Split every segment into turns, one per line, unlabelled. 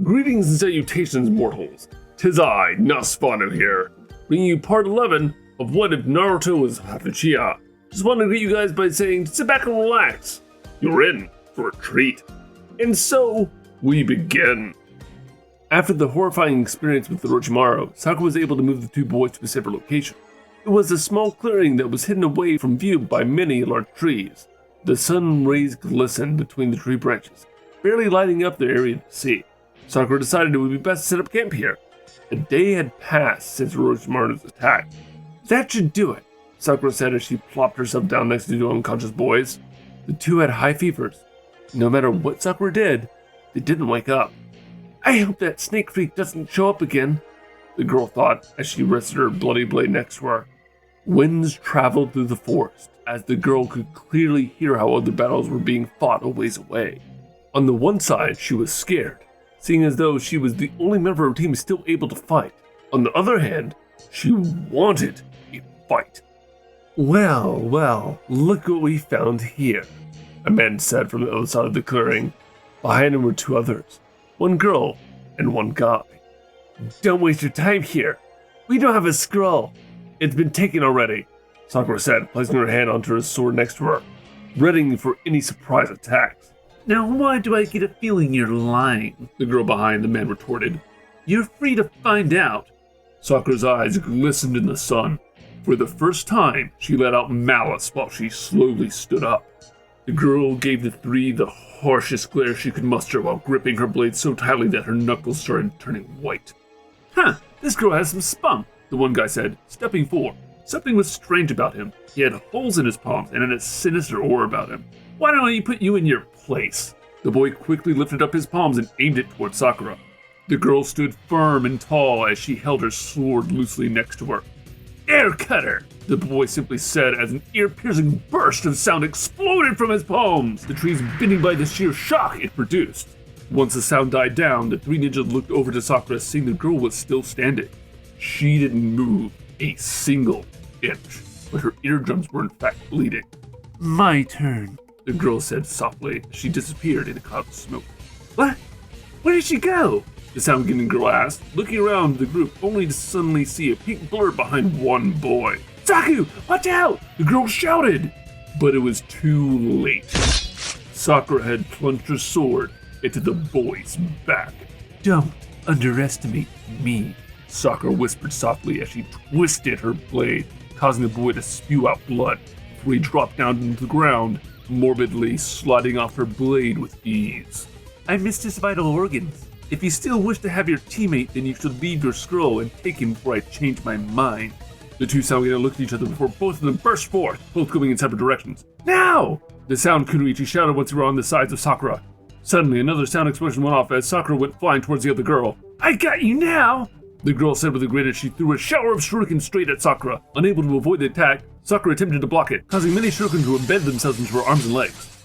Greetings and salutations, mortals. 'Tis I, Naszvanu here, bringing you part 11 of What If Naruto Was Half Uchiha. Just wanted to greet you guys by saying, sit back and relax. You're in for a treat. And so, we begin. After the horrifying experience with the Orochimaru, Sakura was able to move the two boys to a separate location. It was a small clearing that was hidden away from view by many large trees. The sun rays glistened between the tree branches, barely lighting up the area to see. Sakura decided it would be best to set up camp here. A day had passed since Orochimaru's attack. That should do it, Sakura said as she plopped herself down next to the two unconscious boys. The two had high fevers. No matter what Sakura did, they didn't wake up. I hope that snake freak doesn't show up again, the girl thought as she rested her bloody blade next to her. Winds traveled through the forest as the girl could clearly hear how other battles were being fought a ways away. On the one side, she was scared, seeing as though she was the only member of her team still able to fight. On the other hand, she wanted a fight. Well, look what we found here, a man said from the other side of the clearing. Behind him were two others, one girl and one guy. Don't waste your time here. We don't have a scroll. It's been taken already, Sakura said, placing her hand onto his sword next to her, readying for any surprise attacks. Now why do I get a feeling you're lying? The girl behind the man retorted. You're free to find out. Sakura's eyes glistened in the sun. For the first time, she let out malice while she slowly stood up. The girl gave the three the harshest glare she could muster while gripping her blade so tightly that her knuckles started turning white. This girl has some spunk, the one guy said, stepping forward. Something was strange about him. He had holes in his palms and a sinister aura about him. Why don't I put you in your place? The boy quickly lifted up his palms and aimed it toward Sakura. The girl stood firm and tall as she held her sword loosely next to her. Air cutter, the boy simply said as an ear-piercing burst of sound exploded from his palms, the trees bending by the sheer shock it produced. Once the sound died down, the three ninjas looked over to Sakura, seeing the girl was still standing. She didn't move a single inch, but her eardrums were in fact bleeding. My turn, the girl said softly as she disappeared in a cloud of smoke. What? Where did she go? The sound-getting girl asked, looking around the group only to suddenly see a pink blur behind one boy. Saku, watch out! The girl shouted, but it was too late. Sakura had plunged her sword into the boy's back. Don't underestimate me, Sakura whispered softly as she twisted her blade, causing the boy to spew out blood before he dropped down into the ground, morbidly sliding off her blade with ease. I missed his vital organs. If you still wish to have your teammate, then you should leave your scroll and take him before I change my mind. The two Soundgate looked at each other before both of them burst forth, both going in separate directions. Now! The sound Kunoichi shouted once they were on the sides of Sakura. Suddenly, another sound explosion went off as Sakura went flying towards the other girl. I got you now! The girl said with a grin as she threw a shower of shurikens straight at Sakura. Unable to avoid the attack, Sakura attempted to block it, causing many shurikens to embed themselves into her arms and legs.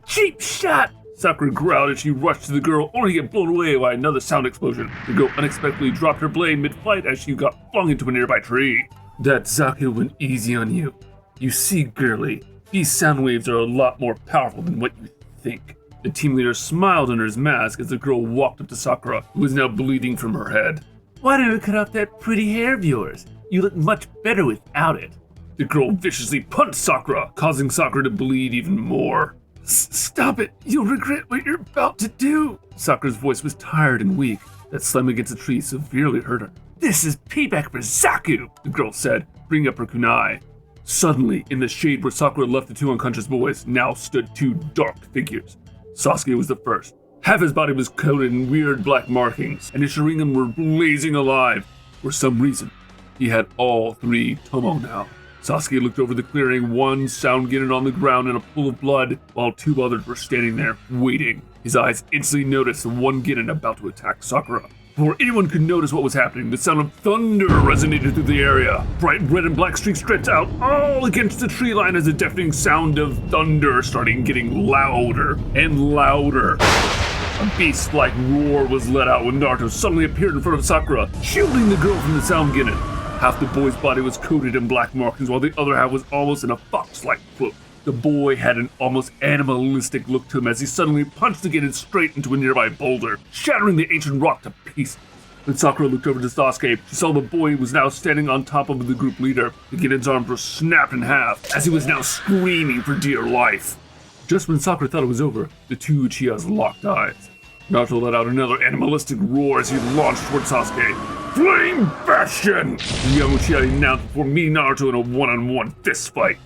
Cheap shot! Sakura growled as she rushed to the girl, only to get blown away by another sound explosion. The girl unexpectedly dropped her blade mid-flight as she got flung into a nearby tree. That Zaku went easy on you. You see, girlie, these sound waves are a lot more powerful than what you think. The team leader smiled under his mask as the girl walked up to Sakura, who was now bleeding from her head. Why don't you cut off that pretty hair of yours? You look much better without it. The girl viciously punched Sakura, causing Sakura to bleed even more. Stop it! You'll regret what you're about to do! Sakura's voice was tired and weak. That slam against the tree severely hurt her. This is payback for Zaku! The girl said, bringing up her kunai. Suddenly, in the shade where Sakura left the two unconscious boys, now stood two dark figures. Sasuke was the first. Half his body was coated in weird black markings, and his Sharingan were blazing alive. For some reason, he had all three Tomo now. Sasuke looked over the clearing, one Soundgenin on the ground in a pool of blood, while two others were standing there, waiting. His eyes instantly noticed the one Genin about to attack Sakura. Before anyone could notice what was happening, the sound of thunder resonated through the area. Bright red and black streaks stretched out all against the tree line as the deafening sound of thunder started getting louder and louder. A beast-like roar was let out when Naruto suddenly appeared in front of Sakura, shielding the girl from the Soundgenin. Half the boy's body was coated in black markings, while the other half was almost in a fox-like cloak. The boy had an almost animalistic look to him as he suddenly punched the Genin straight into a nearby boulder, shattering the ancient rock to pieces. When Sakura looked over to Sasuke, she saw the boy was now standing on top of the group leader. The Genin's arms were snapped in half as he was now screaming for dear life. Just when Sakura thought it was over, the two Uchihas locked eyes. Naruto let out another animalistic roar as he launched toward Sasuke. Flame Bastion! The young Uchiha announced before meeting Naruto in a one-on-one fist fight.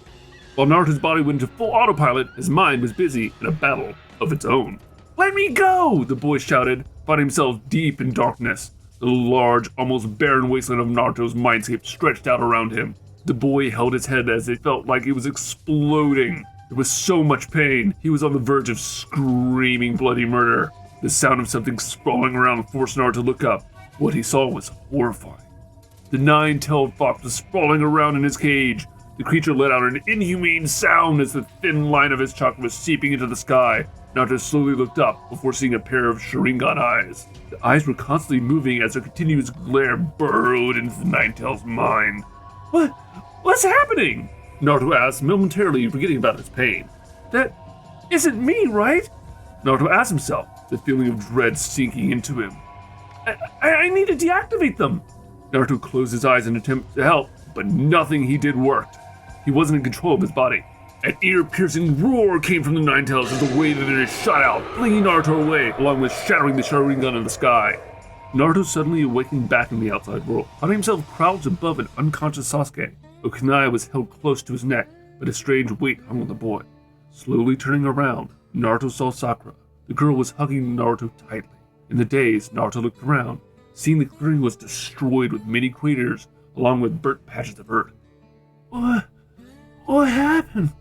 While Naruto's body went into full autopilot, his mind was busy in a battle of its own. Let me go! The boy shouted, finding himself deep in darkness. The large, almost barren wasteland of Naruto's mindscape stretched out around him. The boy held his head as it felt like it was exploding. There was so much pain, he was on the verge of screaming bloody murder. The sound of something sprawling around forced Naruto to look up. What he saw was horrifying. The nine-tailed fox was sprawling around in his cage. The creature let out an inhumane sound as the thin line of his chakra was seeping into the sky. Naruto slowly looked up before seeing a pair of Sharingan eyes. The eyes were constantly moving as their continuous glare burrowed into the Nine-Tail's mind. What's happening? Naruto asked, momentarily forgetting about his pain. That isn't me, right? Naruto asked himself, the feeling of dread sinking into him. I need to deactivate them. Naruto closed his eyes in an attempt to help, but nothing he did worked. He wasn't in control of his body. An ear-piercing roar came from the Nine-Tails as the wave of it shot out, flinging Naruto away, along with shattering the Sharingan in the sky. Naruto suddenly awakened back in the outside world, finding himself crouched above an unconscious Sasuke. A kunai was held close to his neck, but a strange weight hung on the boy. Slowly turning around, Naruto saw Sakura. The girl was hugging Naruto tightly. In the daze, Naruto looked around, seeing the clearing was destroyed with many craters, along with burnt patches of earth. What happened?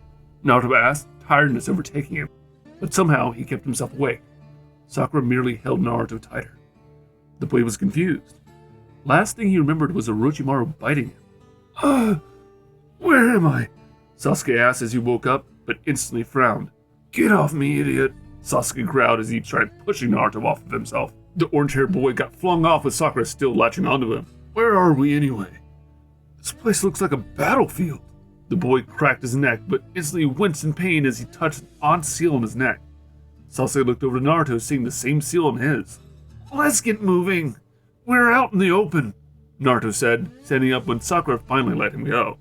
Naruto asked, tiredness overtaking him, but somehow he kept himself awake. Sakura merely held Naruto tighter. The boy was confused. Last thing he remembered was Orochimaru biting him. Where am I? Sasuke asked as he woke up, but instantly frowned. Get off me, idiot, Sasuke growled as he tried pushing Naruto off of himself. The orange-haired boy got flung off with Sakura still latching onto him. Where are we anyway? This place looks like a battlefield. The boy cracked his neck, but instantly winced in pain as he touched an odd seal on his neck. Sasuke looked over to Naruto, seeing the same seal on his. Let's get moving. We're out in the open, Naruto said, standing up when Sakura finally let him go.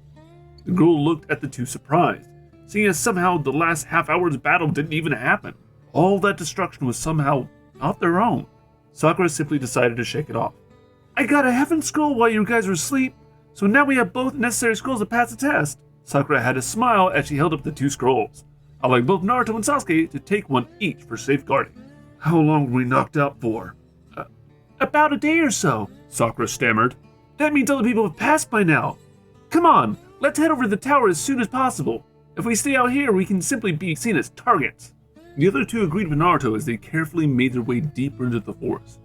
The girl looked at the two surprised, seeing as somehow the last half hour's battle didn't even happen. All that destruction was somehow not their own. Sakura simply decided to shake it off. I got a heaven scroll while you guys were asleep, so now we have both necessary scrolls to pass the test. Sakura had a smile as she held up the two scrolls, allowing both Naruto and Sasuke to take one each for safeguarding. How long were we knocked out for? About a day or so, Sakura stammered. That means other people have passed by now. Come on, let's head over to the tower as soon as possible. If we stay out here, we can simply be seen as targets. The other two agreed with Naruto as they carefully made their way deeper into the forest.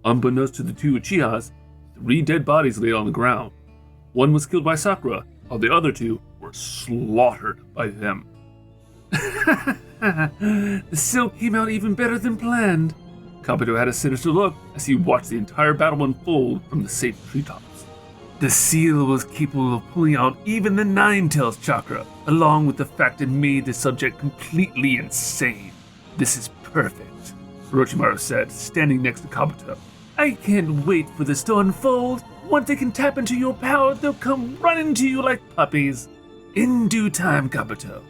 Unbeknownst to the two Uchihas, 3 dead bodies lay on the ground. One was killed by Sakura, while the other 2 were slaughtered by them. The seal came out even better than planned. Kabuto had a sinister look as he watched the entire battle unfold from the safe treetops. The seal was capable of pulling out even the Nine-Tails chakra, along with the fact it made the subject completely insane. This is perfect, Orochimaru said, standing next to Kabuto. I can't wait for this to unfold. Once they can tap into your power, they'll come running to you like puppies. In due time, Kabuto.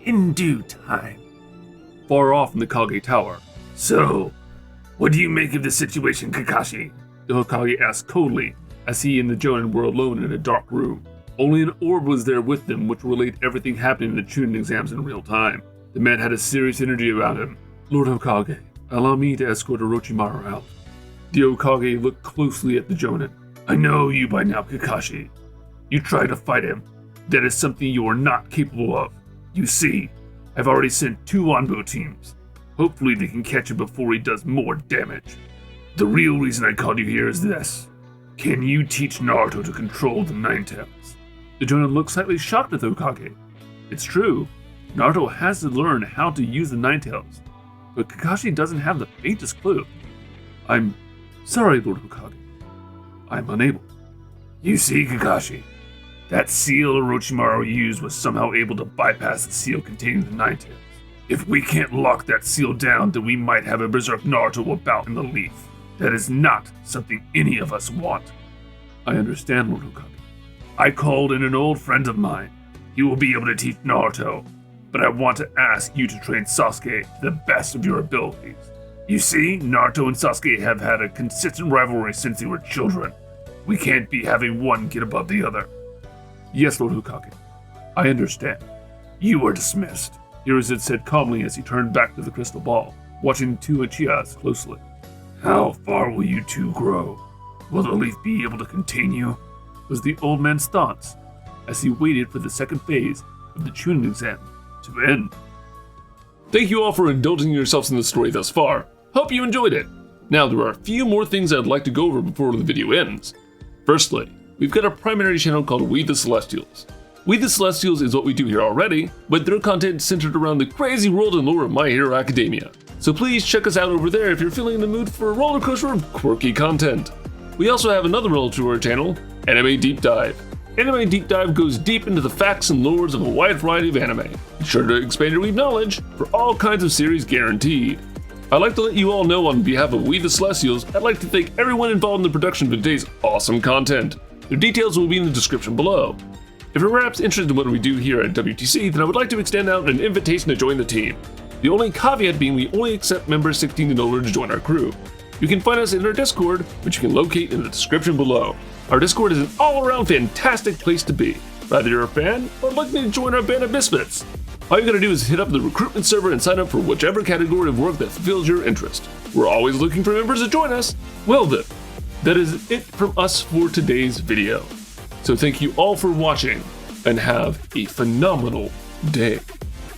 In due time. Far off in the Kage Tower. So, what do you make of the situation, Kakashi? The Hokage asked coldly, as he and the Jonin were alone in a dark room. Only an orb was there with them, which relayed everything happening in the Chunin exams in real time. The man had a serious energy about him. Lord Hokage, allow me to escort Orochimaru out. The Hokage looked closely at the Jonin. I know you by now, Kakashi. You try to fight him. That is something you are not capable of. You see, I've already sent 2 Onbo teams. Hopefully they can catch him before he does more damage. The real reason I called you here is this. Can you teach Naruto to control the Nine-Tails? The Jonin looked slightly shocked at the Hokage. It's true, Naruto has to learn how to use the Nine-Tails, but Kakashi doesn't have the faintest clue. I'm sorry, Lord Hokage. I'm unable. You see, Kakashi, That seal Orochimaru used was somehow able to bypass the seal containing the Nine-Tails. If we can't lock that seal down, then we might have a Berserk Naruto about in the leaf. That is not something any of us want. I understand, Lord Hokage. I called in an old friend of mine. He will be able to teach Naruto, but I want to ask you to train Sasuke to the best of your abilities. You see, Naruto and Sasuke have had a consistent rivalry since they were children. We can't be having one get above the other. Yes, Lord Hokage. I understand. You are dismissed, Hiruzen said calmly as he turned back to the crystal ball, watching the two Uchihas closely. How far will you two grow? Will the leaf be able to contain you? Was the old man's thoughts as he waited for the second phase of the Chunin exam to end. Thank you all for indulging yourselves in the story thus far. Hope you enjoyed it. Now there are a few more things I'd like to go over before the video ends. Firstly, we've got a primary channel called We the Celestials. We the Celestials is what we do here already, but their content is centered around the crazy world and lore of My Hero Academia. So please check us out over there if you're feeling in the mood for a roller coaster of quirky content. We also have another relative to our channel, Anime Deep Dive. Anime Deep Dive goes deep into the facts and lores of a wide variety of anime. Be sure to expand your weeb knowledge for all kinds of series guaranteed. I'd like to let you all know on behalf of We the Celestials, I'd like to thank everyone involved in the production of today's awesome content. Their details will be in the description below. If you're perhaps interested in what we do here at WTC, then I would like to extend out an invitation to join the team. The only caveat being we only accept members 16 and older to join our crew. You can find us in our Discord, which you can locate in the description below. Our Discord is an all-around fantastic place to be, whether you're a fan or looking to join our band of misfits. All you gotta do is hit up the recruitment server and sign up for whichever category of work that fulfills your interest. We're always looking for members to join us. Well then, that is it from us for today's video. So thank you all for watching, and have a phenomenal day.